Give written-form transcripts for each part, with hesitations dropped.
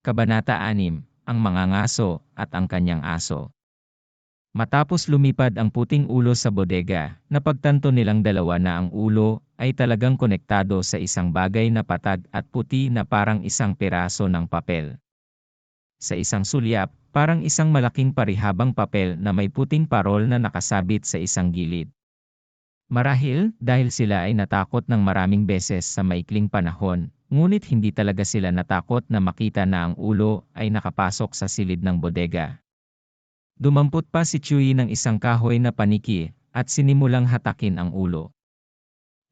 Kabanata 6, ang mangangaso at ang kanyang aso. Matapos lumipad ang puting ulo sa bodega, napagtanto nilang dalawa na ang ulo ay talagang konektado sa isang bagay na patag at puti na parang isang piraso ng papel. Sa isang sulyap, parang isang malaking parihabang papel na may puting parol na nakasabit sa isang gilid. Marahil dahil sila ay natakot ng maraming beses sa maikling panahon, ngunit hindi talaga sila natakot na makita na ang ulo ay nakapasok sa silid ng bodega. Dumampot pa si Chuy ng isang kahoy na paniki at sinimulang hatakin ang ulo.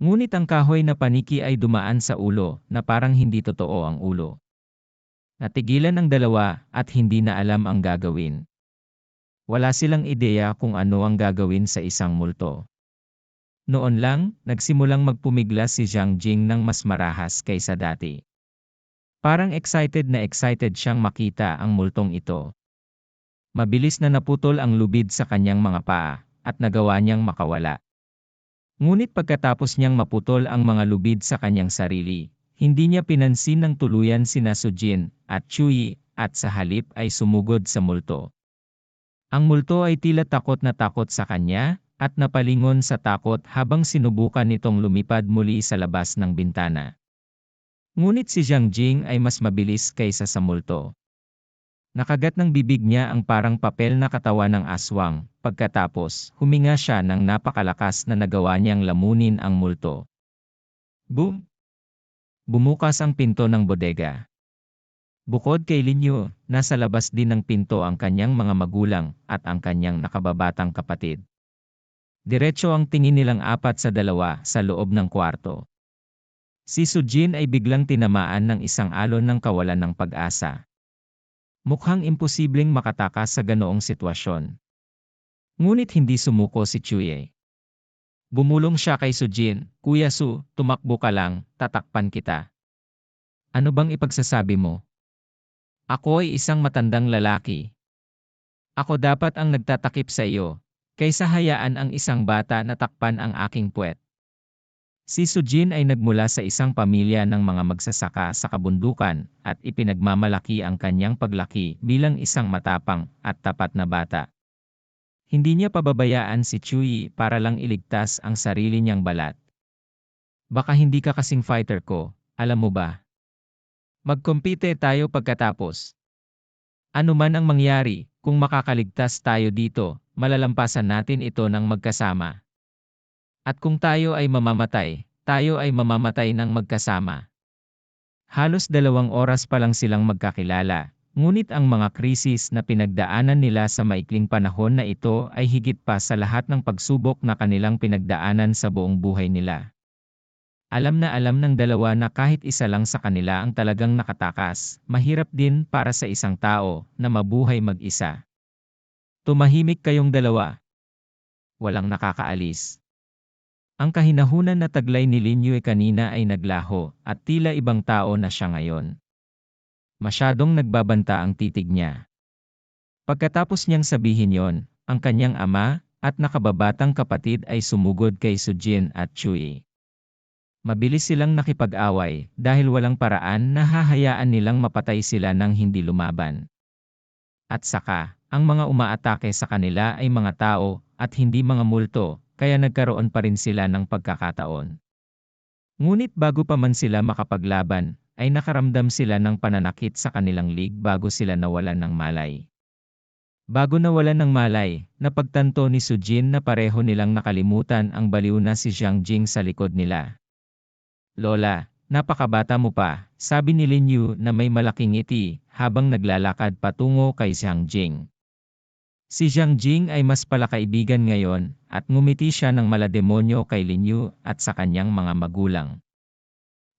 Ngunit ang kahoy na paniki ay dumaan sa ulo na parang hindi totoo ang ulo. Natigilan ang dalawa at hindi na alam ang gagawin. Wala silang ideya kung ano ang gagawin sa isang multo. Noon lang, nagsimulang magpumiglas si Jiang Jing ng mas marahas kaysa dati. Parang excited na excited siyang makita ang multong ito. Mabilis na naputol ang lubid sa kanyang mga paa, at nagawa niyang makawala. Ngunit pagkatapos niyang maputol ang mga lubid sa kanyang sarili, hindi niya pinansin ng tuluyan sina Sujin at Chuy, at sa halip ay sumugod sa multo. Ang multo ay tila takot na takot sa kanya, at napalingon sa takot habang sinubukan nitong lumipad muli sa labas ng bintana. Ngunit si Jiang Jing ay mas mabilis kaysa sa multo. Nakagat ng bibig niya ang parang papel na katawan ng aswang, pagkatapos huminga siya ng napakalakas na nagawa niyang lamunin ang multo. Boom! Bumukas ang pinto ng bodega. Bukod kay Linyu, nasa labas din ng pinto ang kanyang mga magulang at ang kanyang nakababatang kapatid. Diretso ang tingin nilang apat sa dalawa sa loob ng kwarto. Si Sujin ay biglang tinamaan ng isang alon ng kawalan ng pag-asa. Mukhang imposibleng makatakas sa ganoong sitwasyon. Ngunit hindi sumuko si Chuy. Bumulong siya kay Sujin, "Kuya Su, tumakbo ka lang, tatakpan kita." "Ano bang ipagsasabi mo? Ako ay isang matandang lalaki. Ako dapat ang nagtatakip sa iyo, kaysa hayaan ang isang bata na takpan ang aking puwet." Si Sujin ay nagmula sa isang pamilya ng mga magsasaka sa kabundukan at ipinagmamalaki ang kanyang paglaki bilang isang matapang at tapat na bata. Hindi niya pababayaan si Chuy para lang iligtas ang sarili niyang balat. "Baka hindi ka kasing fighter ko, alam mo ba? Magkompite tayo pagkatapos. Ano man ang mangyari, kung makakaligtas tayo dito, malalampasan natin ito ng magkasama. At kung tayo ay mamamatay ng magkasama." Halos 2 oras pa lang silang magkakilala, ngunit ang mga krisis na pinagdaanan nila sa maikling panahon na ito ay higit pa sa lahat ng pagsubok na kanilang pinagdaanan sa buong buhay nila. Alam na alam ng dalawa na kahit isa lang sa kanila ang talagang nakatakas, mahirap din para sa isang tao na mabuhay mag-isa. "Tumahimik kayong dalawa." Walang nakakaalis. Ang kahinahunan na taglay ni Linyu kanina ay naglaho at tila ibang tao na siya ngayon. Masyadong nagbabanta ang titig niya. Pagkatapos niyang sabihin yon, ang kanyang ama at nakababatang kapatid ay sumugod kay Sujin at Chuy. Mabilis silang nakipag-away dahil walang paraan na hahayaan nilang mapatay sila nang hindi lumaban. At saka, ang mga umaatake sa kanila ay mga tao at hindi mga multo, kaya nagkaroon pa rin sila ng pagkakataon. Ngunit bago pa man sila makapaglaban, ay nakaramdam sila ng pananakit sa kanilang lig bago sila nawalan ng malay. Bago nawalan ng malay, napagtanto ni Sujin na pareho nilang nakalimutan ang baliw na si Jiang Jing sa likod nila. "Lola, napakabata mo pa," sabi ni Linyu na may malaking ngiti habang naglalakad patungo kay Jiang Jing. Si Jiang Jing ay mas palakaibigan ngayon at ngumiti siya ng malademonyo kay Linyu at sa kanyang mga magulang.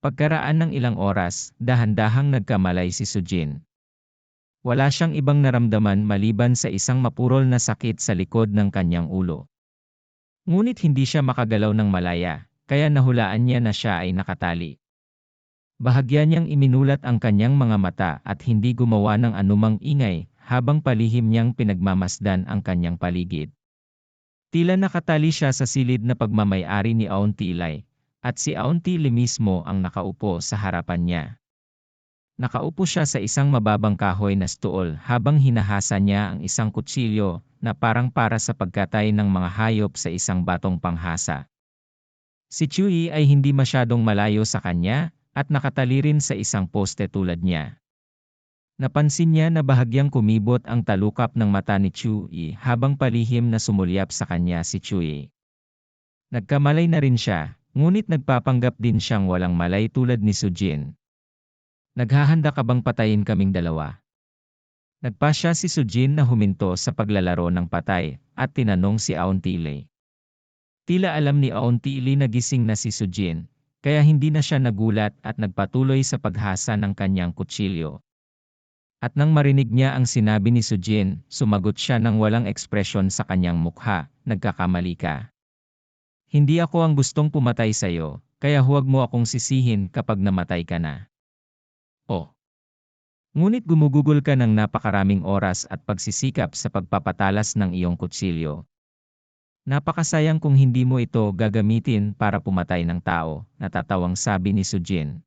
Pagkaraan ng ilang oras, dahan-dahang nagkamalay si Sujin. Wala siyang ibang naramdaman maliban sa isang mapurol na sakit sa likod ng kanyang ulo. Ngunit hindi siya makagalaw ng malaya, kaya nahulaan niya na siya ay nakatali. Bahagya niyang iminulat ang kanyang mga mata at hindi gumawa ng anumang ingay habang palihim niyang pinagmamasdan ang kanyang paligid. Tila nakatali siya sa silid na pagmamay-ari ni Auntie Eli, at si Auntie Li mismo ang nakaupo sa harapan niya. Nakaupo siya sa isang mababang kahoy na stool habang hinahasa niya ang isang kutsilyo na parang para sa pagkatay ng mga hayop sa isang batong panghasa. Si Chewie ay hindi masyadong malayo sa kanya at nakatali rin sa isang poste tulad niya. Napansin niya na bahagyang kumibot ang talukap ng mata ni Chewie habang palihim na sumulyap sa kanya si Chewie. Nagkamalay na rin siya, ngunit nagpapanggap din siyang walang malay tulad ni Sujin. Naghahanda ka bang patayin kaming dalawa? Nagpasya si Sujin na huminto sa paglalaro ng patay at tinanong si Auntie. Tila alam ni Auntie na gising na si Sujin, kaya hindi na siya nagulat at nagpatuloy sa paghasa ng kanyang kutsilyo. At nang marinig niya ang sinabi ni Sujin, sumagot siya ng walang ekspresyon sa kanyang mukha, nagkakamali ka. Hindi ako ang gustong pumatay sa'yo, kaya huwag mo akong sisihin kapag namatay ka na. Oh. Ngunit gumugugol ka ng napakaraming oras at pagsisikap sa pagpapatalas ng iyong kutsilyo. Napakasayang kung hindi mo ito gagamitin para pumatay ng tao, natatawang sabi ni Sujin.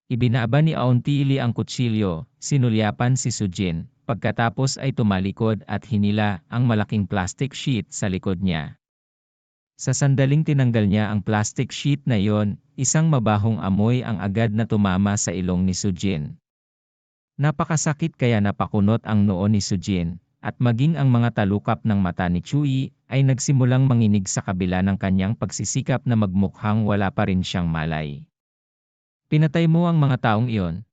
Ibinaba ni Auntie ang kutsilyo, sinulyapan si Sujin, pagkatapos ay tumalikod at hinila ang malaking plastic sheet sa likod niya. Sa sandaling tinanggal niya ang plastic sheet na iyon, isang mabahong amoy ang agad na tumama sa ilong ni Sujin. Napakasakit kaya napakunot ang noo ni Sujin, at maging ang mga talukap ng mata ni Chewie ay nagsimulang manginig sa kabila ng kanyang pagsisikap na magmukhang wala pa rin siyang malay. Pinatay mo ang mga taong iyon.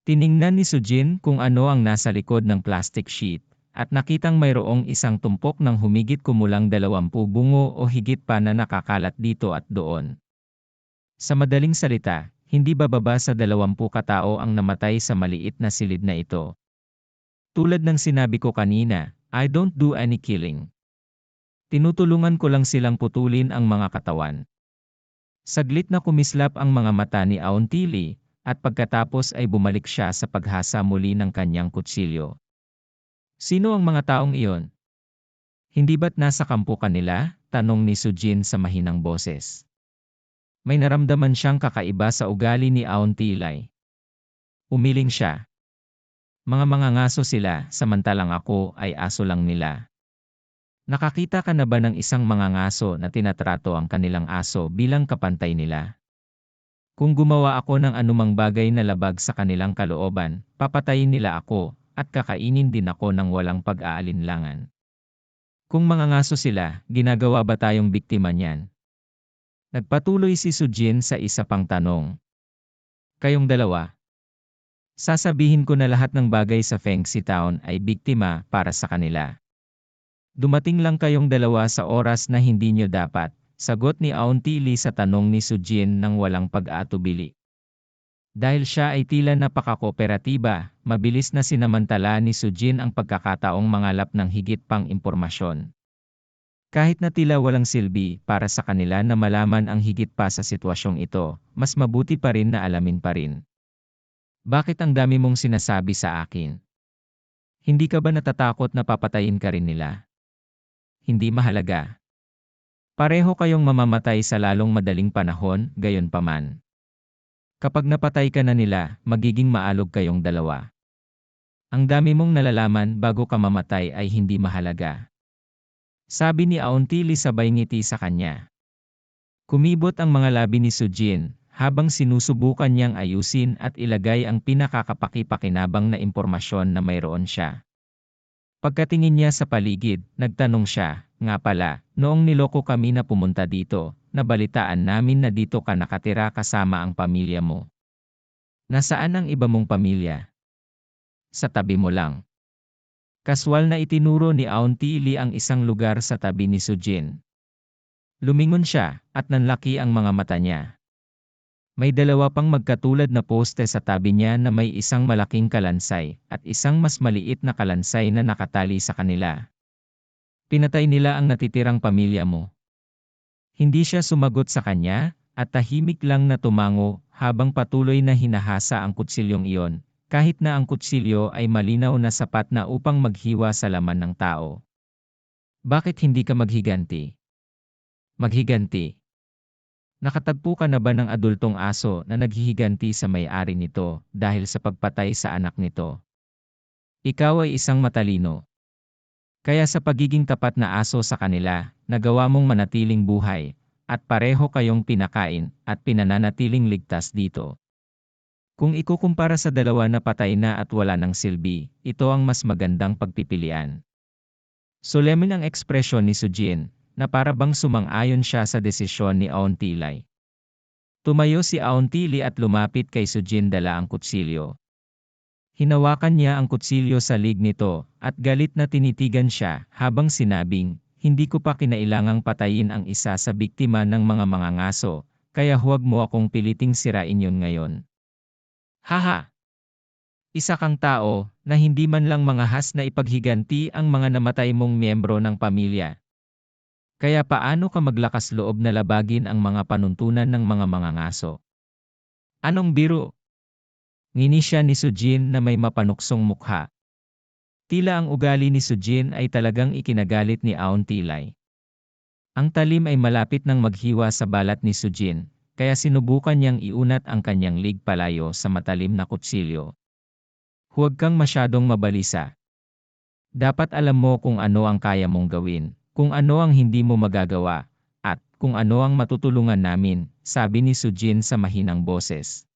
Tiningnan ni Sujin kung ano ang nasa likod ng plastic sheet, at nakitang mayroong isang tumpok ng humigit kumulang 20 bungo o higit pa na nakakalat dito at doon. Sa madaling salita, hindi bababa sa 20 katao ang namatay sa maliit na silid na ito. Tulad ng sinabi ko kanina, I don't do any killing. Tinutulungan ko lang silang putulin ang mga katawan. Saglit na kumislap ang mga mata ni Auntie, at pagkatapos ay bumalik siya sa paghasa muli ng kanyang kutsilyo. Sino ang mga taong iyon? Hindi ba't nasa kampo kanila? Tanong ni Sujin sa mahinang boses. May naramdaman siyang kakaiba sa ugali ni Auntie. Umiling siya. Mga ngaso sila, samantalang ako ay aso lang nila. Nakakita ka na ba ng isang mga ngaso na tinatrato ang kanilang aso bilang kapantay nila? Kung gumawa ako ng anumang bagay na labag sa kanilang kalooban, papatayin nila ako, at kakainin din ako ng walang pag-aalinlangan. Kung mga ngaso sila, ginagawa ba tayong biktima niyan? Nagpatuloy si Sujin sa isa pang tanong. Kayong dalawa. Sasabihin ko na lahat ng bagay sa Fengxi Town ay biktima para sa kanila. Dumating lang kayong dalawa sa oras na hindi nyo dapat, sagot ni Auntie sa tanong ni Sujin ng walang pag-aatubili. Dahil siya ay tila napaka-kooperatiba, mabilis na sinamantala ni Sujin ang pagkakataong mangalap ng higit pang impormasyon. Kahit na tila walang silbi para sa kanila na malaman ang higit pa sa sitwasyong ito, mas mabuti pa rin na alamin pa rin. Bakit ang dami mong sinasabi sa akin? Hindi ka ba natatakot na papatayin ka rin nila? Hindi mahalaga. Pareho kayong mamamatay sa lalong madaling panahon, gayon paman. Kapag napatay ka na nila, magiging maalog kayong dalawa. Ang dami mong nalalaman bago ka mamatay ay hindi mahalaga. Sabi ni Auntie sabay ngiti sa kanya. Kumibot ang mga labi ni Sujin, habang sinusubukan niyang ayusin at ilagay ang pinakakapaki-pakinabang na impormasyon na mayroon siya. Pagkatingin niya sa paligid, nagtanong siya, nga pala, noong niloko kami na pumunta dito, nabalitaan namin na dito ka nakatira kasama ang pamilya mo. Nasaan ang iba mong pamilya? Sa tabi mo lang. Kaswal na itinuro ni Auntie ang isang lugar sa tabi ni Sujin. Lumingon siya, at nanlaki ang mga mata niya. May dalawa pang magkatulad na poste sa tabi niya na may isang malaking kalansay, at isang mas maliit na kalansay na nakatali sa kanila. Pinatay nila ang natitirang pamilya mo. Hindi siya sumagot sa kanya, at tahimik lang na tumango, habang patuloy na hinahasa ang kutsilyong iyon, kahit na ang kutsilyo ay malinaw na sapat na upang maghiwa sa laman ng tao. Bakit hindi ka maghiganti? Maghiganti. Nakatagpo ka na ba ng adultong aso na naghihiganti sa may-ari nito dahil sa pagpatay sa anak nito? Ikaw ay isang matalino. Kaya sa pagiging tapat na aso sa kanila, nagawa mong manatiling buhay, at pareho kayong pinakain at pinananatiling ligtas dito. Kung ikukumpara sa dalawa na patay na at wala ng silbi, ito ang mas magandang pagpipilian. Solemn ang ekspresyon ni Sujin, na para bang sumang-ayon siya sa desisyon ni Auntie. Tumayo si Auntie at lumapit kay Sujin dala ang kutsilyo. Hinawakan niya ang kutsilyo sa lig nito, at galit na tinitigan siya habang sinabing, hindi ko pa kinailangang patayin ang isa sa biktima ng mga mangangaso, kaya huwag mo akong piliting sirain yon ngayon. Haha! Isa kang tao na hindi man lang mangahas na ipaghiganti ang mga namatay mong miyembro ng pamilya. Kaya paano ka maglakas loob na labagin ang mga panuntunan ng mga mangangaso? Anong biro? Ngini siya ni Sujin na may mapanuksong mukha. Tila ang ugali ni Sujin ay talagang ikinagalit ni Auntie. Ang talim ay malapit nang maghiwa sa balat ni Sujin, kaya sinubukan niyang iunat ang kanyang lig palayo sa matalim na kutsilyo. Huwag kang masyadong mabalisa. Dapat alam mo kung ano ang kaya mong gawin, kung ano ang hindi mo magagawa, at kung ano ang matutulungan namin, sabi ni Sujin sa mahinang boses.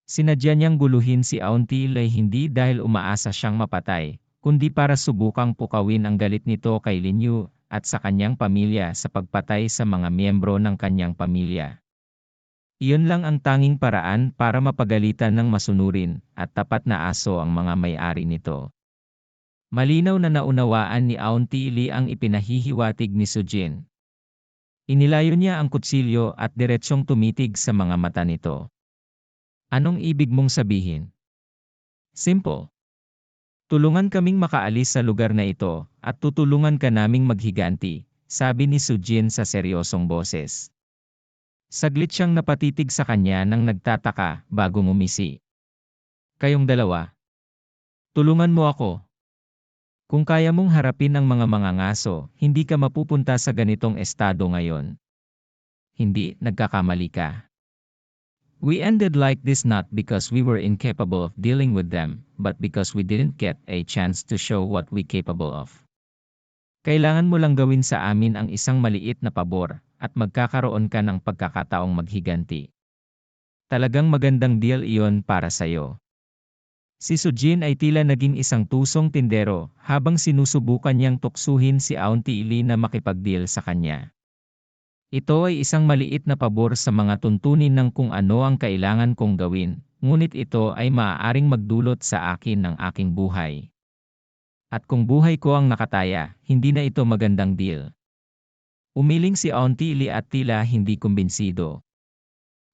Sinadya niyang guluhin si Auntie hindi dahil umaasa siyang mapatay, kundi para subukang pukawin ang galit nito kay Linyu at sa kanyang pamilya sa pagpatay sa mga miyembro ng kanyang pamilya. Iyon lang ang tanging paraan para mapagalitan ng masunurin at tapat na aso ang mga may-ari nito. Malinaw na naunawaan ni Auntie ang ipinahihiwatig ni Sujin. Inilayo niya ang kutsilyo at diretsyong tumitig sa mga mata nito. Anong ibig mong sabihin? Simple. Tulungan kaming makaalis sa lugar na ito, at tutulungan ka naming maghiganti, sabi ni Sujin sa seryosong boses. Saglit siyang napatitig sa kanya nang nagtataka bago ngumisi. Kayong dalawa. Tulungan mo ako. Kung kaya mong harapin ang mga mangangaso, hindi ka mapupunta sa ganitong estado ngayon. Hindi, nagkakamali ka. We ended like this not because we were incapable of dealing with them, but because we didn't get a chance to show what we capable of. Kailangan mo lang gawin sa amin ang isang maliit na pabor, at magkakaroon ka ng pagkakataong maghiganti. Talagang magandang deal iyon para sa'yo. Si Sujin ay tila naging isang tusong tindero habang sinusubukan niyang tuksuhin si Auntie na makipag-deal sa kanya. Ito ay isang maliit na pabor sa mga tuntunin ng kung ano ang kailangan kong gawin, ngunit ito ay maaaring magdulot sa akin ng aking buhay. At kung buhay ko ang nakataya, hindi na ito magandang deal. Umiling si Auntie at tila hindi kumbinsido.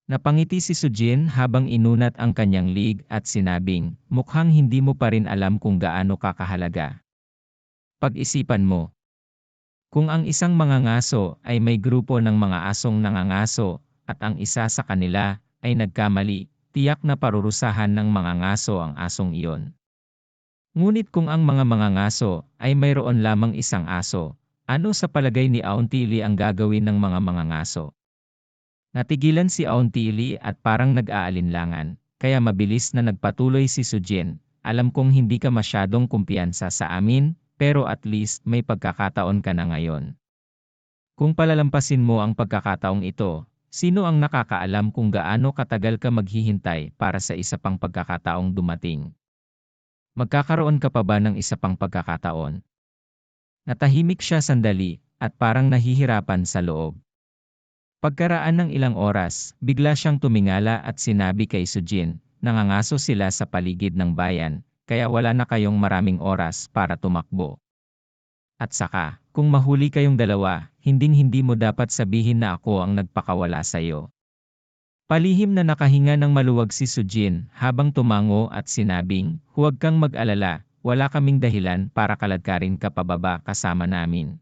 Napangiti si Sujin habang inunat ang kanyang lig at sinabing, mukhang hindi mo pa rin alam kung gaano kakahalaga. Pag-isipan mo. Kung ang isang mangangaso ay may grupo ng mga asong nangangaso, at ang isa sa kanila ay nagkamali, tiyak na parurusahan ng mangangaso ang asong iyon. Ngunit kung ang mga mangangaso ay mayroon lamang isang aso, ano sa palagay ni Auntie ang gagawin ng mga mangangaso? Natigilan si Auntie at parang nag-aalinlangan, kaya mabilis na nagpatuloy si Sujin. Alam kong hindi ka masyadong kumpiyansa sa amin, pero at least may pagkakataon ka na ngayon. Kung palalampasin mo ang pagkakataong ito, sino ang nakakaalam kung gaano katagal ka maghihintay para sa isa pang pagkakataong dumating? Magkakaroon ka pa ba ng isa pang pagkakataon? Natahimik siya sandali, at parang nahihirapan sa loob. Pagkaraan ng ilang oras, bigla siyang tumingala at sinabi kay Sujin, nangangaso sila sa paligid ng bayan, kaya wala na kayong maraming oras para tumakbo. At saka, kung mahuli kayong dalawa, hinding-hindi mo dapat sabihin na ako ang nagpakawala sa'yo. Palihim na nakahinga ng maluwag si Sujin habang tumango at sinabing, huwag kang mag-alala, wala kaming dahilan para kaladkarin ka pababa kasama namin.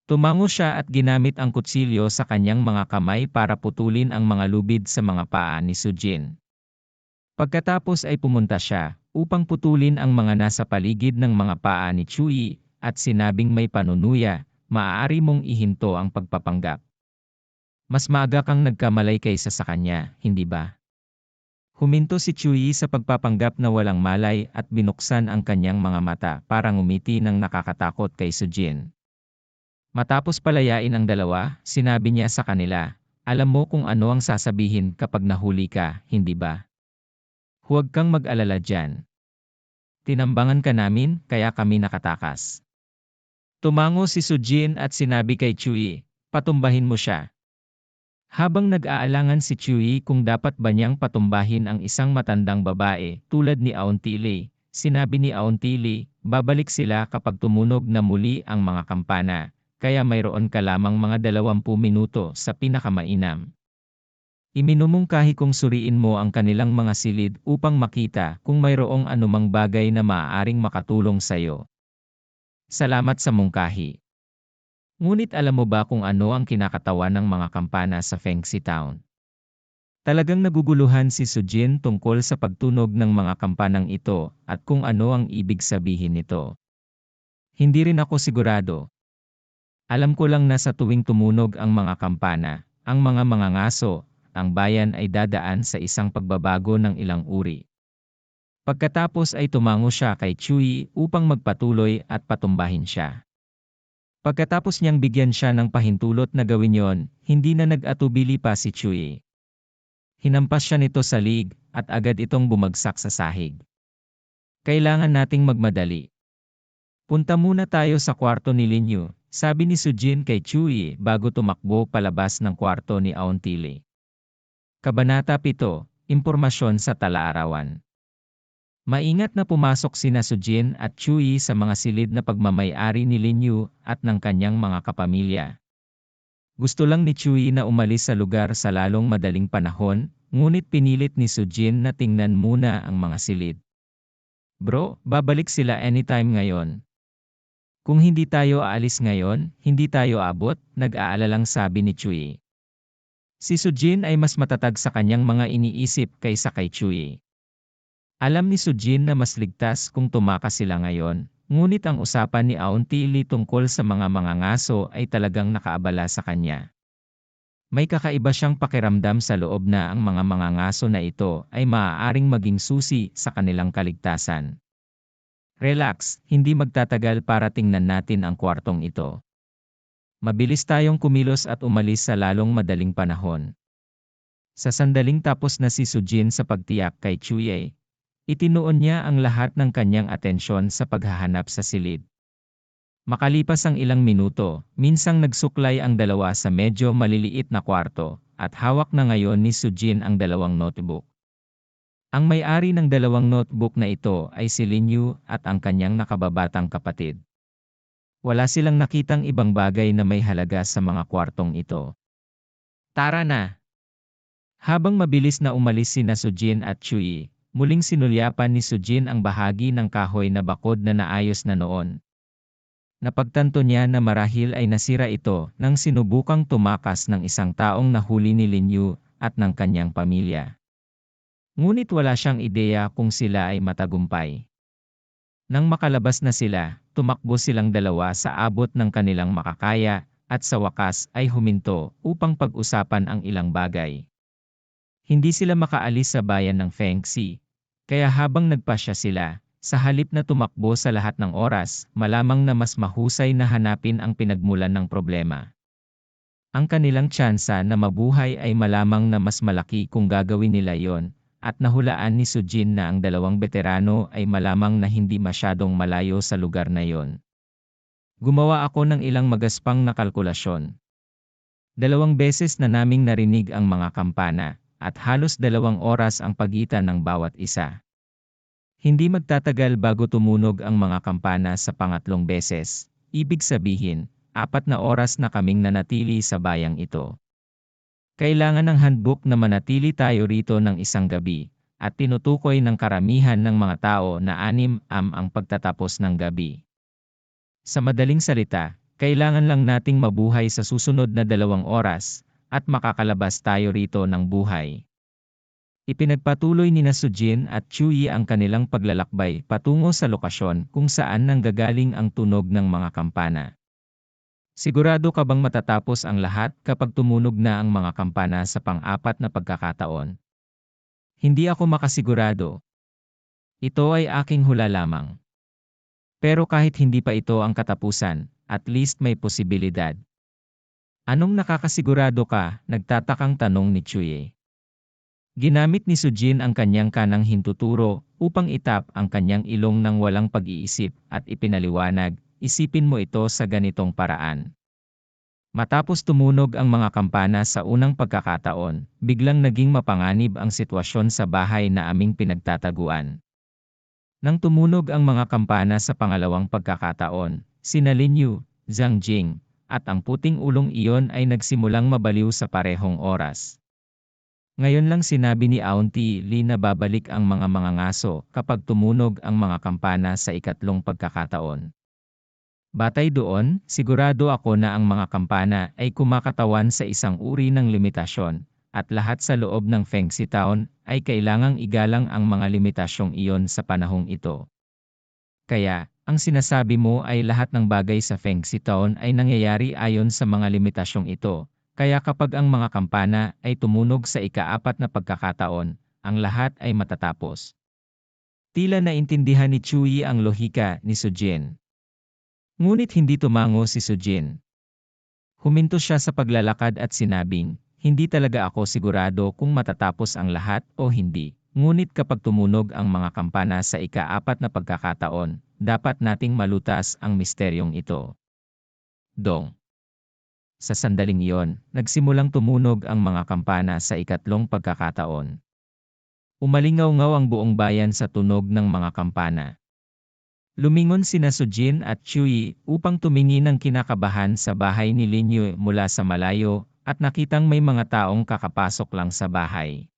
Tumango siya at ginamit ang kutsilyo sa kanyang mga kamay para putulin ang mga lubid sa mga paa ni Sujin. Pagkatapos ay pumunta siya upang putulin ang mga nasa paligid ng mga paa ni Chui at sinabing may panunuya, maaari mong ihinto ang pagpapanggap. Mas maaga kang nagkamalay kaysa sa kanya, hindi ba? Huminto si Chuyi sa pagpapanggap na walang malay at binuksan ang kanyang mga mata para ngumiti ng nakakatakot kay Sujin. Matapos palayain ang dalawa, sinabi niya sa kanila, "Alam mo kung ano ang sasabihin kapag nahuli ka, hindi ba? Huwag kang mag-alala dyan. Tinambangan ka namin, kaya kami nakatakas." Tumango si Sujin at sinabi kay Chuyi, "Patumbahin mo siya." Habang nag-aalangan si Chuyi kung dapat ba niyang patumbahin ang isang matandang babae tulad ni Aontili, sinabi ni Aontili, babalik sila kapag tumunog na muli ang mga kampana, kaya mayroon ka lamang mga 20 minuto sa pinakamainam. Iminumungkahi kong suriin mo ang kanilang mga silid upang makita kung mayroong anumang bagay na maaaring makatulong sa'yo. Salamat sa mungkahi. Ngunit alam mo ba kung ano ang kinakatawan ng mga kampana sa Fengxi Town? Talagang naguguluhan si Sujin tungkol sa pagtunog ng mga kampanang ito at kung ano ang ibig sabihin nito. Hindi rin ako sigurado. Alam ko lang na sa tuwing tumunog ang mga kampana, ang mga mangangaso, ang bayan ay dadaan sa isang pagbabago ng ilang uri. Pagkatapos ay tumango siya kay Chuyi upang magpatuloy at patumbahin siya. Pagkatapos niyang bigyan siya ng pahintulot na gawin yon, hindi na nag-atubili pa si Chuyi. Hinampas siya nito sa lig, at agad itong bumagsak sa sahig. Kailangan nating magmadali. Punta muna tayo sa kwarto ni Linyu, sabi ni Sujin kay Chuyi bago tumakbo palabas ng kwarto ni Aontili. Kabanata 7, Impormasyon sa Tala-arawan. Maingat na pumasok sina Sujin at Chuyi sa mga silid na pagmamay-ari ni Linyu at ng kanyang mga kapamilya. Gusto lang ni Chuyi na umalis sa lugar sa lalong madaling panahon, ngunit pinilit ni Sujin na tingnan muna ang mga silid. "Bro, babalik sila anytime ngayon. Kung hindi tayo aalis ngayon, hindi tayo abot," nag-aalalang sabi ni Chuyi. Si Sujin ay mas matatag sa kanyang mga iniisip kaysa kay Chuyi. Alam ni Sujin na mas ligtas kung tumakas sila ngayon, ngunit ang usapan ni Aontili tungkol sa mga mangangaso ay talagang nakaabala sa kanya. May kakaiba siyang pakiramdam sa loob na ang mga mangangaso na ito ay maaaring maging susi sa kanilang kaligtasan. Relax, hindi magtatagal para tingnan natin ang kwartong ito. Mabilis tayong kumilos at umalis sa lalong madaling panahon. Sa sandaling tapos na si Sujin sa pagtiyak kay Chuyi, itinuon niya ang lahat ng kanyang atensyon sa paghahanap sa silid. Makalipas ang ilang minuto, minsang nagsuklay ang dalawa sa medyo maliliit na kwarto, at hawak na ngayon ni Sujin ang dalawang notebook. Ang may-ari ng dalawang notebook na ito ay si Linyu at ang kanyang nakababatang kapatid. Wala silang nakitang ibang bagay na may halaga sa mga kwartong ito. Tara na! Habang mabilis na umalis sina Sujin at Chuyi, muling sinulyapan ni Sujin ang bahagi ng kahoy na bakod na naayos na noon. Napagtanto niya na marahil ay nasira ito nang sinubukang tumakas ng isang taong nahuli ni Linyu at ng kanyang pamilya. Ngunit wala siyang ideya kung sila ay matagumpay. Nang makalabas na sila, tumakbo silang dalawa sa abot ng kanilang makakaya at sa wakas ay huminto upang pag-usapan ang ilang bagay. Hindi sila makaalis sa bayan ng Fengxi. Kaya habang nagpasya sila, sa halip na tumakbo sa lahat ng oras, malamang na mas mahusay na hanapin ang pinagmulan ng problema. Ang kanilang tsansa na mabuhay ay malamang na mas malaki kung gagawin nila yon, at nahulaan ni Sujin na ang dalawang veterano ay malamang na hindi masyadong malayo sa lugar na yon. Gumawa ako ng ilang magaspang na kalkulasyon. 2 beses na naming narinig ang mga kampana, at halos 2 oras ang pagitan ng bawat isa. Hindi magtatagal bago tumunog ang mga kampana sa pangatlong beses, ibig sabihin, 4 na oras na kaming nanatili sa bayang ito. Kailangan ng handbook na manatili tayo rito ng isang gabi, at tinutukoy ng karamihan ng mga tao na 6 ang pagtatapos ng gabi. Sa madaling salita, kailangan lang nating mabuhay sa susunod na 2 oras, at makakalabas tayo rito ng buhay. Ipinagpatuloy ni Sujin at Chuyi ang kanilang paglalakbay patungo sa lokasyon kung saan nanggagaling ang tunog ng mga kampana. Sigurado ka bang matatapos ang lahat kapag tumunog na ang mga kampana sa pang-apat na pagkakataon? Hindi ako makasigurado. Ito ay aking hula lamang. Pero kahit hindi pa ito ang katapusan, at least may posibilidad. Anong nakakasigurado ka? Nagtatakang tanong ni Chuye. Ginamit ni Sujin ang kanyang kanang hintuturo upang itap ang kanyang ilong ng walang pag-iisip at ipinaliwanag, isipin mo ito sa ganitong paraan. Matapos tumunog ang mga kampana sa unang pagkakataon, biglang naging mapanganib ang sitwasyon sa bahay na aming pinagtataguan. Nang tumunog ang mga kampana sa pangalawang pagkakataon, sina Lin Yu, Zhang Jing, at ang puting ulong iyon ay nagsimulang mabaliw sa parehong oras. Ngayon lang sinabi ni Auntie Lee na babalik ang mga mangangaso kapag tumunog ang mga kampana sa ikatlong pagkakataon. Batay doon, sigurado ako na ang mga kampana ay kumakatawan sa isang uri ng limitasyon, at lahat sa loob ng Fengxi Town ay kailangang igalang ang mga limitasyong iyon sa panahong ito. Kaya, ang sinasabi mo ay lahat ng bagay sa Fengxi Town ay nangyayari ayon sa mga limitasyong ito, kaya kapag ang mga kampana ay tumunog sa ika-4 na pagkakataon, ang lahat ay matatapos. Tila naintindihan ni Chuyi ang lohika ni Sujin. Ngunit hindi tumango si Sujin. Huminto siya sa paglalakad at sinabing, hindi talaga ako sigurado kung matatapos ang lahat o hindi. Ngunit kapag tumunog ang mga kampana sa ika-4 na pagkakataon, dapat nating malutas ang misteryong ito. Dong. Sa sandaling iyon, nagsimulang tumunog ang mga kampana sa ikatlong pagkakataon. Umalingaw-ngaw ang buong bayan sa tunog ng mga kampana. Lumingon sina Sujin at Chuyi upang tumingin ng kinakabahan sa bahay ni Lin Yu mula sa malayo at nakitang may mga taong kakapasok lang sa bahay.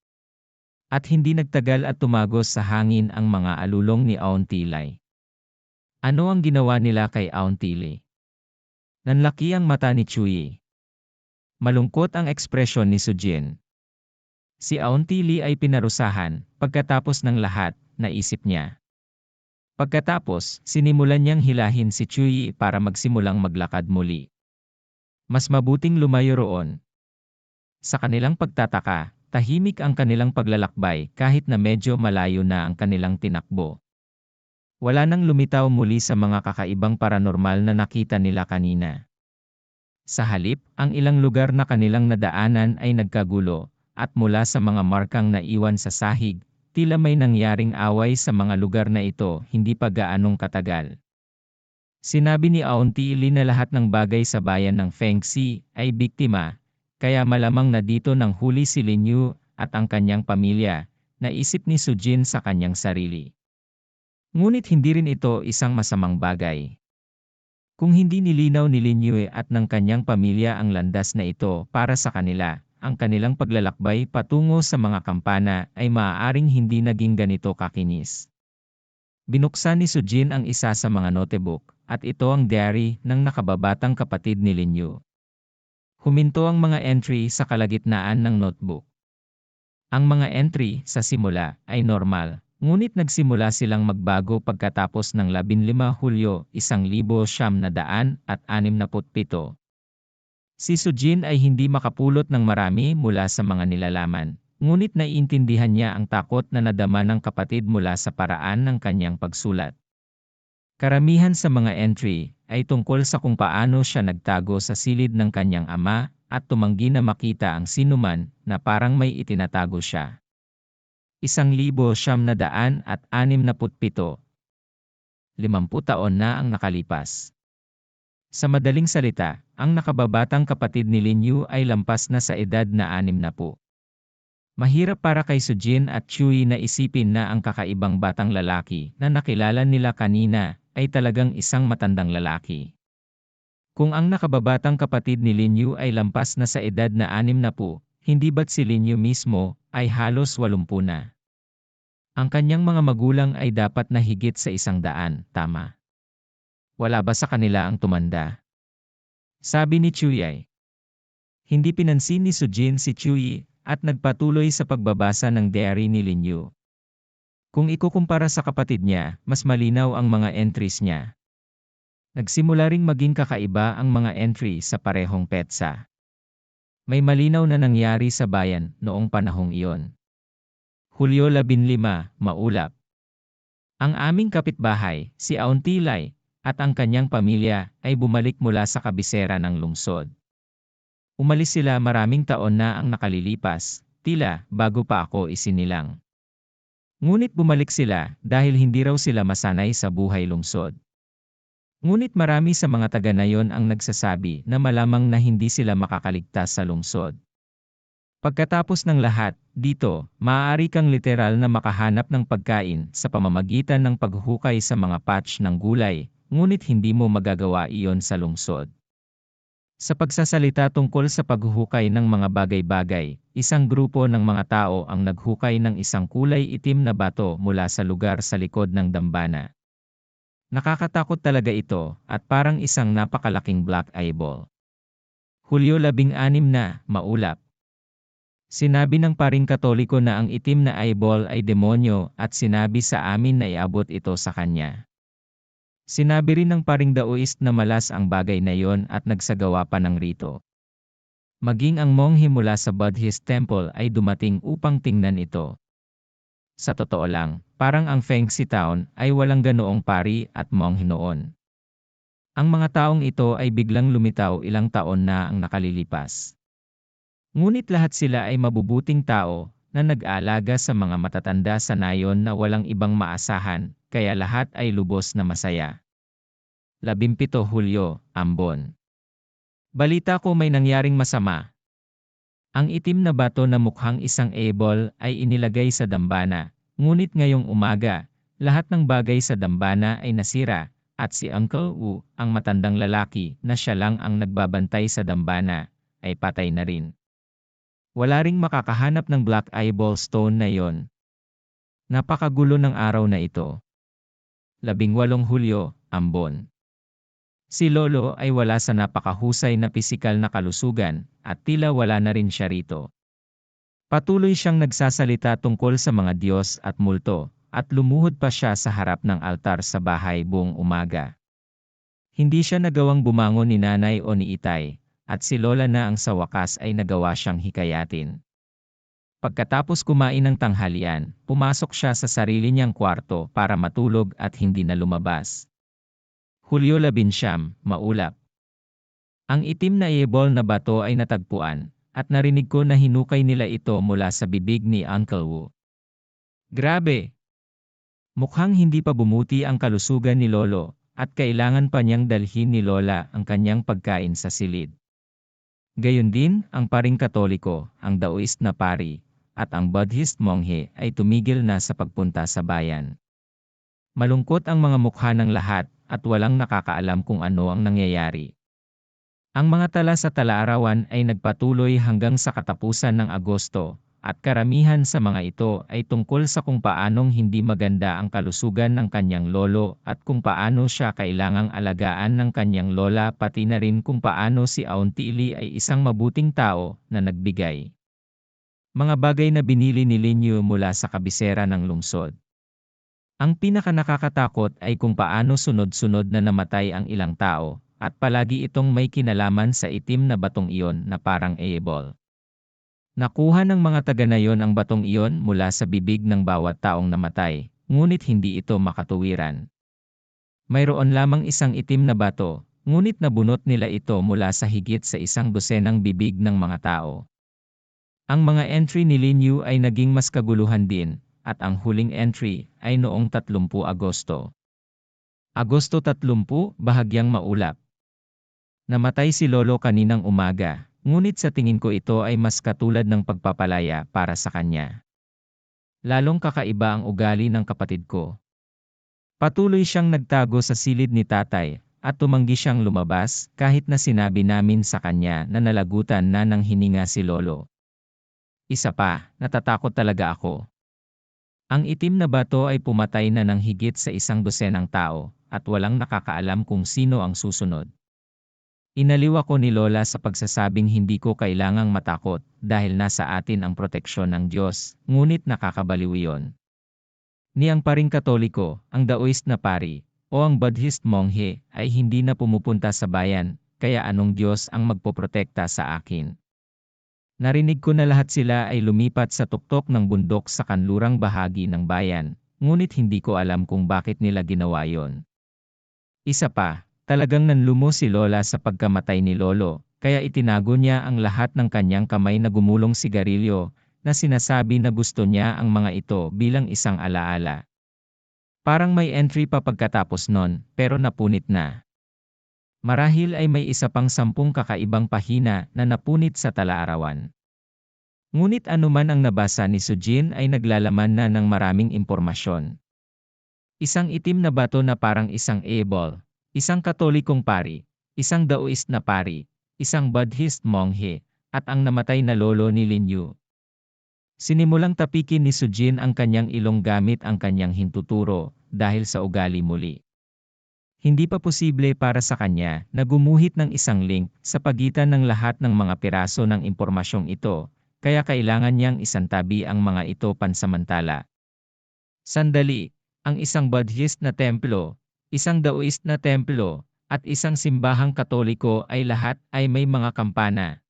At hindi nagtagal at tumagos sa hangin ang mga alulong ni Auntie Lee. Ano ang ginawa nila kay Auntie Lee? Nanlaki ang mata ni Chuyi. Malungkot ang ekspresyon ni Sujin. Si Auntie Lee ay pinarusahan, pagkatapos ng lahat, naisip niya. Pagkatapos, sinimulan niyang hilahin si Chuyi para magsimulang maglakad muli. Mas mabuting lumayo roon. Sa kanilang pagtataka, tahimik ang kanilang paglalakbay kahit na medyo malayo na ang kanilang tinakbo. Wala nang lumitaw muli sa mga kakaibang paranormal na nakita nila kanina. Sa halip, ang ilang lugar na kanilang nadaanan ay nagkagulo, at mula sa mga markang naiwan sa sahig, tila may nangyaring away sa mga lugar na ito hindi pa gaanong katagal. Sinabi ni Auntie Lee na lahat ng bagay sa bayan ng Fengxi ay biktima, kaya malamang na dito nang huli si Lin Yu at ang kanyang pamilya, naisip ni Sujin sa kanyang sarili. Ngunit hindi rin ito isang masamang bagay. Kung hindi nilinaw ni Lin Yu at ng kanyang pamilya ang landas na ito para sa kanila, ang kanilang paglalakbay patungo sa mga kampana ay maaaring hindi naging ganito kakinis. Binuksan ni Sujin ang isa sa mga notebook, at ito ang diary ng nakababatang kapatid ni Lin Yu. Huminto ang mga entry sa kalagitnaan ng notebook. Ang mga entry sa simula ay normal, ngunit nagsimula silang magbago pagkatapos ng 15 Hulyo 1967. Si Sujin ay hindi makapulot ng marami mula sa mga nilalaman, ngunit naiintindihan niya ang takot na nadama ng kapatid mula sa paraan ng kanyang pagsulat. Karamihan sa mga entry ay tungkol sa kung paano siya nagtago sa silid ng kanyang ama at tumanggi na makita ang sinuman na parang may itinatago siya. 1967. 50 taon na ang nakalipas. Sa madaling salita, ang nakababatang kapatid ni Lin Yu ay lampas na sa edad na 60. Mahirap para kay Sujin at Chuyi na isipin na ang kakaibang batang lalaki na nakilala nila kanina ay talagang isang matandang lalaki. Kung ang nakababatang kapatid ni Lin Yu ay lampas na sa edad na 60, hindi ba't si Lin Yu mismo ay halos 80 na? Ang kanyang mga magulang ay dapat na higit sa 100, tama? Wala ba sa kanila ang tumanda? Sabi ni Chuyi. Hindi pinansin ni Sujin si Chuyi at nagpatuloy sa pagbabasa ng diary ni Lin Yu. Kung ikukumpara sa kapatid niya, mas malinaw ang mga entries niya. Nagsimula ring maging kakaiba ang mga entry sa parehong petsa. May malinaw na nangyari sa bayan noong panahong iyon. Hulyo 15, Maulap. Ang aming kapitbahay, si Auntilay, at ang kanyang pamilya ay bumalik mula sa kabisera ng lungsod. Umalis sila maraming taon na ang nakalilipas, tila bago pa ako isinilang. Ngunit bumalik sila dahil hindi raw sila masanay sa buhay lungsod. Ngunit marami sa mga taga nayon ang nagsasabi na malamang na hindi sila makakaligtas sa lungsod. Pagkatapos ng lahat, dito, maaari kang literal na makahanap ng pagkain sa pamamagitan ng paghuhukay sa mga patch ng gulay, ngunit hindi mo magagawa iyon sa lungsod. Sa pagsasalita tungkol sa paghuhukay ng mga bagay-bagay, isang grupo ng mga tao ang naghukay ng isang kulay itim na bato mula sa lugar sa likod ng dambana. Nakakatakot talaga ito at parang isang napakalaking black eyeball. Hulyo 16 na, Maulap. Sinabi ng paring Katoliko na ang itim na eyeball ay demonyo at sinabi sa amin na iabot ito sa kanya. Sinabi rin ng paring Daoist na malas ang bagay na yon at nagsagawa pa ng rito. Maging ang monghe mula sa Buddhist temple ay dumating upang tingnan ito. Sa totoo lang, parang ang Fengxi Town ay walang ganoong pari at monghe noon. Ang mga taong ito ay biglang lumitaw ilang taon na ang nakalilipas. Ngunit lahat sila ay mabubuting tao na nag-aalaga sa mga matatanda sa nayon na walang ibang maasahan, kaya lahat ay lubos na masaya. 17 Hulyo, Ambon. Balita ko may nangyaring masama. Ang itim na bato na mukhang isang eyeball ay inilagay sa dambana, ngunit ngayong umaga, lahat ng bagay sa dambana ay nasira, at si Uncle Wu, ang matandang lalaki na siya lang ang nagbabantay sa dambana, ay patay na rin. Wala ring makakahanap ng black eyeball stone na yon. Napakagulo ng araw na ito. 18 Hulyo, Ambon. Si Lolo ay wala sa napakahusay na pisikal na kalusugan at tila wala na rin siya rito. Patuloy siyang nagsasalita tungkol sa mga Diyos at multo at lumuhod pa siya sa harap ng altar sa bahay buong umaga. Hindi siya nagawang bumangon ni nanay o ni itay. At si Lola na ang sa wakas ay nagawa siyang hikayatin. Pagkatapos kumain ng tanghalian, pumasok siya sa sarili niyang kwarto para matulog at hindi na lumabas. Hulyo 19, Maulap. Ang itim na eyeball na bato ay natagpuan, at narinig ko na hinukay nila ito mula sa bibig ni Uncle Wu. Grabe! Mukhang hindi pa bumuti ang kalusugan ni Lolo, at kailangan pa niyang dalhin ni Lola ang kanyang pagkain sa silid. Gayon din, ang paring Katoliko, ang Daoist na pari, at ang Buddhist monghe ay tumigil na sa pagpunta sa bayan. Malungkot ang mga mukha ng lahat at walang nakakaalam kung ano ang nangyayari. Ang mga tala sa tala-arawan ay nagpatuloy hanggang sa katapusan ng Agosto, at karamihan sa mga ito ay tungkol sa kung paanong hindi maganda ang kalusugan ng kanyang lolo at kung paano siya kailangang alagaan ng kanyang lola pati na rin kung paano si Auntie ay isang mabuting tao na nagbigay. Mga bagay na binili ni Linyu mula sa kabisera ng lungsod. Ang pinakanakakatakot ay kung paano sunod-sunod na namatay ang ilang tao at palagi itong may kinalaman sa itim na batong iyon na parang eyeball. Nakuha ng mga taga nayon ang batong iyon mula sa bibig ng bawat taong namatay, ngunit hindi ito makatuwiran. Mayroon lamang isang itim na bato, ngunit nabunot nila ito mula sa higit sa 100 bibig ng mga tao. Ang mga entry ni Linyu ay naging mas kaguluhan din, at ang huling entry ay noong 30 Agosto. Agosto 30, bahagyang maulap. Namatay si Lolo kaninang umaga. Ngunit sa tingin ko ito ay mas katulad ng pagpapalaya para sa kanya. Lalong kakaiba ang ugali ng kapatid ko. Patuloy siyang nagtago sa silid ni tatay, at tumanggi siyang lumabas kahit na sinabi namin sa kanya na nalagutan na ng hininga si Lolo. Isa pa, natatakot talaga ako. Ang itim na bato ay pumatay na ng higit sa 100 tao, at walang nakakaalam kung sino ang susunod. Inaliw ako ni Lola sa pagsasabing hindi ko kailangang matakot dahil nasa atin ang proteksyon ng Diyos, ngunit nakakabaliw iyon. Ni ang paring Katoliko, ang Daoist na pari, o ang Buddhist monghe ay hindi na pumupunta sa bayan, kaya anong Diyos ang magpoprotekta sa akin? Narinig ko na lahat sila ay lumipat sa tuktok ng bundok sa kanlurang bahagi ng bayan, ngunit hindi ko alam kung bakit nila ginawa yon. Isa pa, talagang nanlumo si Lola sa pagkamatay ni Lolo, kaya itinago niya ang lahat ng kanyang kamay na gumulong sigarilyo, na sinasabi na gusto niya ang mga ito bilang isang alaala. Parang may entry pa pagkatapos nun, pero napunit na. Marahil ay may isa pang 10 kakaibang pahina na napunit sa talaarawan. Ngunit anuman ang nabasa ni Sujin ay naglalaman na ng maraming impormasyon. Isang itim na bato na parang isang ebol, isang katolikong pari, isang Daoist na pari, isang Buddhist monghe, at ang namatay na lolo ni Lin Yu. Sinimulang tapikin ni Sujin ang kanyang ilong gamit ang kanyang hintuturo, dahil sa ugali muli. Hindi pa posible para sa kanya na gumuhit ng isang link sa pagitan ng lahat ng mga piraso ng impormasyong ito, kaya kailangan niyang isantabi ang mga ito pansamantala. Sandali, ang isang Buddhist na templo, isang Daoist na templo, at isang simbahang Katoliko ay lahat ay may mga kampana.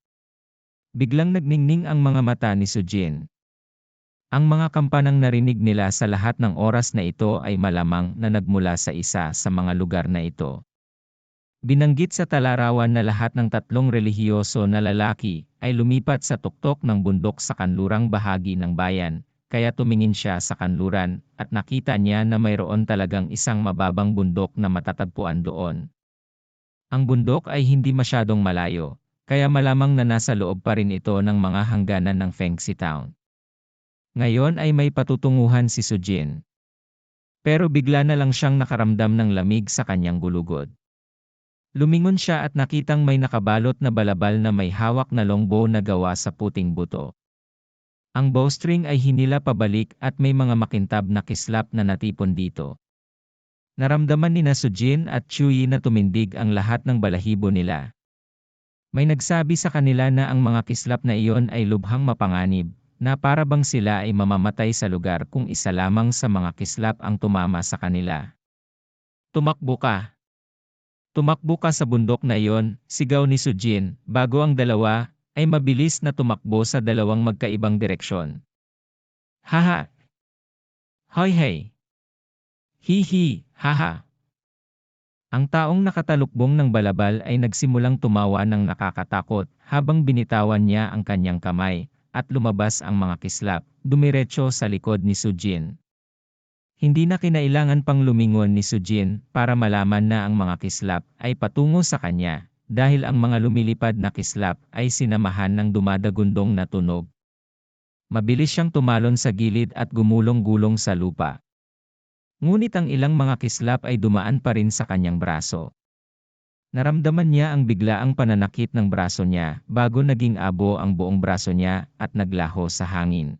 Biglang nagningning ang mga mata ni Sujin. Ang mga kampanang narinig nila sa lahat ng oras na ito ay malamang na nagmula sa isa sa mga lugar na ito. Binanggit sa talarawan na lahat ng 3 relihiyoso na lalaki ay lumipat sa tuktok ng bundok sa kanlurang bahagi ng bayan, kaya tumingin siya sa kanluran at nakita niya na mayroon talagang isang mababang bundok na matatagpuan doon. Ang bundok ay hindi masyadong malayo, kaya malamang na nasa loob pa rin ito ng mga hangganan ng Fengxi Town. Ngayon ay may patutunguhan si Sujin. Pero bigla na lang siyang nakaramdam ng lamig sa kanyang gulugod. Lumingon siya at nakitang may nakabalot na balabal na may hawak na longbow na gawa sa puting buto. Ang bowstring ay hinila pabalik at may mga makintab na kislap na natipon dito. Naramdaman ni Sujin at Chuyi na tumindig ang lahat ng balahibo nila. May nagsabi sa kanila na ang mga kislap na iyon ay lubhang mapanganib, na para bang sila ay mamamatay sa lugar kung isa lamang sa mga kislap ang tumama sa kanila. Tumakbo ka! Tumakbo ka sa bundok na iyon, sigaw ni Sujin, bago ang dalawa ay mabilis na tumakbo sa dalawang magkaibang direksyon. Haha! Hoy hey! Hihi! Haha! Ang taong nakatalukbong ng balabal ay nagsimulang tumawa ng nakakatakot habang binitawan niya ang kanyang kamay, at lumabas ang mga kislap, dumiretso sa likod ni Sujin. Hindi na kinailangan pang lumingon ni Sujin para malaman na ang mga kislap ay patungo sa kanya, dahil ang mga lumilipad na kislap ay sinamahan ng dumadagundong na tunog. Mabilis siyang tumalon sa gilid at gumulong-gulong sa lupa. Ngunit ang ilang mga kislap ay dumaan pa rin sa kanyang braso. Naramdaman niya ang biglaang pananakit ng braso niya bago naging abo ang buong braso niya at naglaho sa hangin.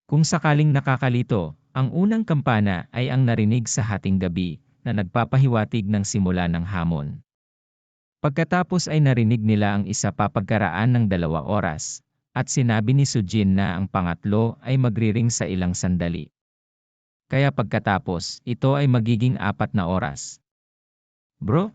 Kung sakaling nakakalito, ang unang kampana ay ang narinig sa hating gabi na nagpapahiwatig ng simula ng hamon. Pagkatapos ay narinig nila ang isa pa pagkaraan ng 2 oras, at sinabi ni Sujin na ang pangatlo ay magriring sa ilang sandali. Kaya pagkatapos, ito ay magiging 4 na oras. Bro?